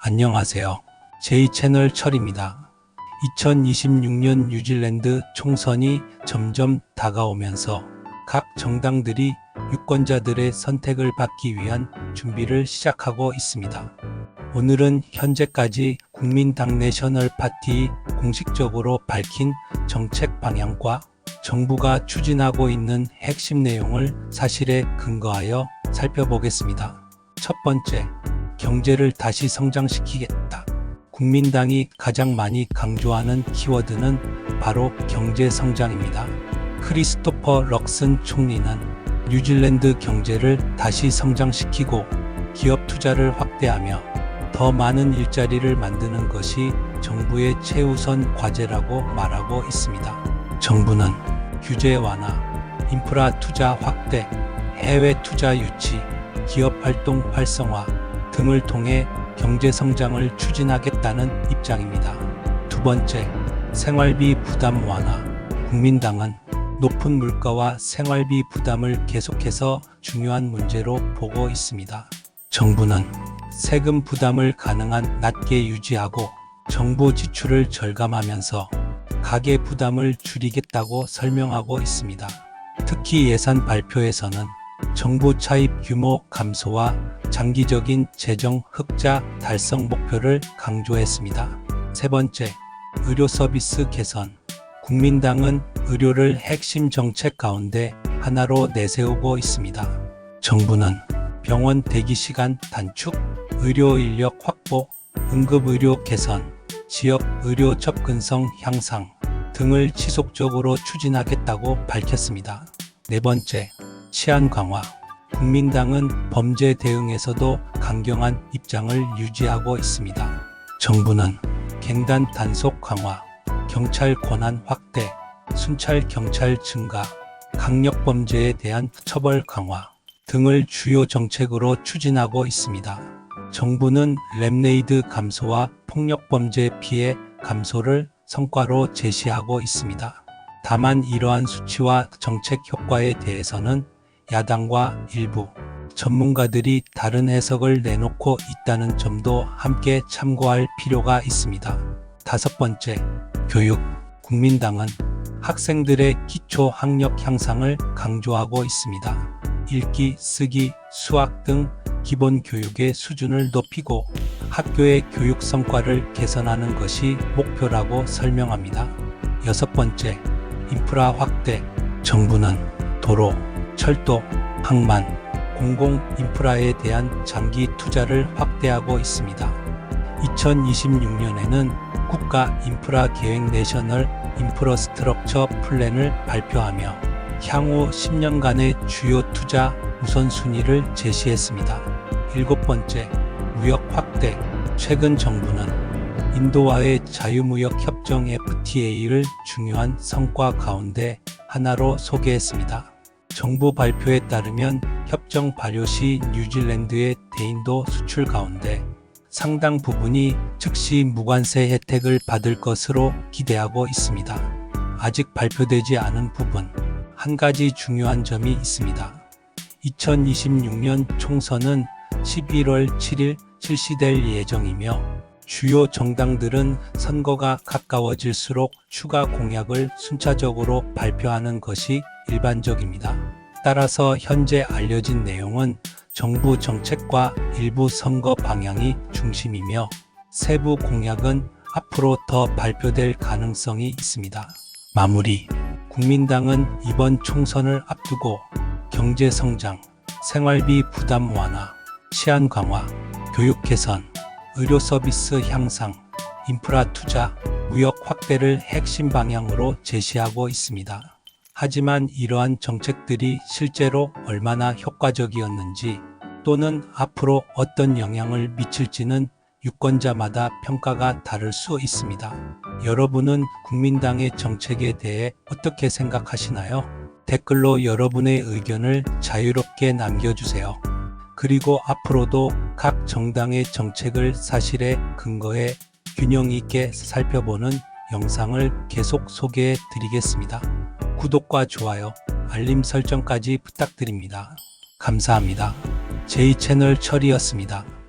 안녕하세요. J채널 철입니다. 2026년 뉴질랜드 총선이 점점 다가오면서 각 정당들이 유권자들의 선택을 받기 위한 준비를 시작하고 있습니다. 오늘은 현재까지 국민당 내셔널 파티 공식적으로 밝힌 정책 방향과 정부가 추진하고 있는 핵심 내용을 사실에 근거하여 살펴보겠습니다. 첫 번째, 경제를 다시 성장시키겠다. 국민당이 가장 많이 강조하는 키워드는 바로 경제 성장입니다. 크리스토퍼 럭슨 총리는 뉴질랜드 경제를 다시 성장시키고 기업 투자를 확대하며 더 많은 일자리를 만드는 것이 정부의 최우선 과제라고 말하고 있습니다. 정부는 규제 완화, 인프라 투자 확대, 해외 투자 유치, 기업 활동 활성화 등을 통해 경제 성장을 추진하겠다는 입장입니다. 두 번째, 생활비 부담 완화. 국민당은 높은 물가와 생활비 부담을 계속해서 중요한 문제로 보고 있습니다. 정부는 세금 부담을 가능한 낮게 유지하고 정부 지출을 절감하면서 가계 부담을 줄이겠다고 설명하고 있습니다. 특히 예산 발표에서는 정부 차입 규모 감소와 장기적인 재정 흑자 달성 목표를 강조했습니다. 세 번째, 의료 서비스 개선. 국민당은 의료를 핵심 정책 가운데 하나로 내세우고 있습니다. 정부는 병원 대기 시간 단축, 의료 인력 확보, 응급의료 개선, 지역 의료 접근성 향상 등을 지속적으로 추진하겠다고 밝혔습니다. 네 번째, 치안 강화. 국민당은 범죄 대응에서도 강경한 입장을 유지하고 있습니다. 정부는 갱단 단속 강화, 경찰 권한 확대, 순찰 경찰 증가, 강력 범죄에 대한 처벌 강화 등을 주요 정책으로 추진하고 있습니다. 정부는 랩레이드 감소와 폭력 범죄 피해 감소를 성과로 제시하고 있습니다. 다만 이러한 수치와 정책 효과에 대해서는 야당과 일부 전문가들이 다른 해석을 내놓고 있다는 점도 함께 참고할 필요가 있습니다. 다섯 번째, 교육. 국민당은 학생들의 기초 학력 향상을 강조하고 있습니다. 읽기, 쓰기, 수학 등 기본 교육의 수준을 높이고 학교의 교육 성과를 개선하는 것이 목표라고 설명합니다. 여섯 번째, 인프라 확대. 정부는 도로, 철도, 항만, 공공 인프라에 대한 장기 투자를 확대하고 있습니다. 2026년에는 국가 인프라 계획 내셔널 인프라스트럭처 플랜을 발표하며 향후 10년간의 주요 투자 우선순위를 제시했습니다. 일곱 번째, 무역 확대. 최근 정부는 인도와의 자유무역 협정 FTA를 중요한 성과 가운데 하나로 소개했습니다. 정부 발표에 따르면 협정 발효 시 뉴질랜드의 대인도 수출 가운데 상당 부분이 즉시 무관세 혜택을 받을 것으로 기대하고 있습니다. 아직 발표되지 않은 부분, 한 가지 중요한 점이 있습니다. 2026년 총선은 11월 7일 실시될 예정이며 주요 정당들은 선거가 가까워질수록 추가 공약을 순차적으로 발표하는 것이 일반적입니다. 따라서 현재 알려진 내용은 정부 정책과 일부 선거 방향이 중심이며 세부 공약은 앞으로 더 발표될 가능성이 있습니다. 마무리. 국민당은 이번 총선을 앞두고 경제 성장, 생활비 부담 완화, 치안 강화, 교육 개선, 의료 서비스 향상, 인프라 투자, 무역 확대를 핵심 방향으로 제시하고 있습니다. 하지만 이러한 정책들이 실제로 얼마나 효과적이었는지 또는 앞으로 어떤 영향을 미칠지는 유권자마다 평가가 다를 수 있습니다. 여러분은 국민당의 정책에 대해 어떻게 생각하시나요? 댓글로 여러분의 의견을 자유롭게 남겨주세요. 그리고 앞으로도 각 정당의 정책을 사실에 근거해 균형 있게 살펴보는 영상을 계속 소개해 드리겠습니다. 구독과 좋아요, 알림 설정까지 부탁드립니다. 감사합니다. J채널 철이었습니다.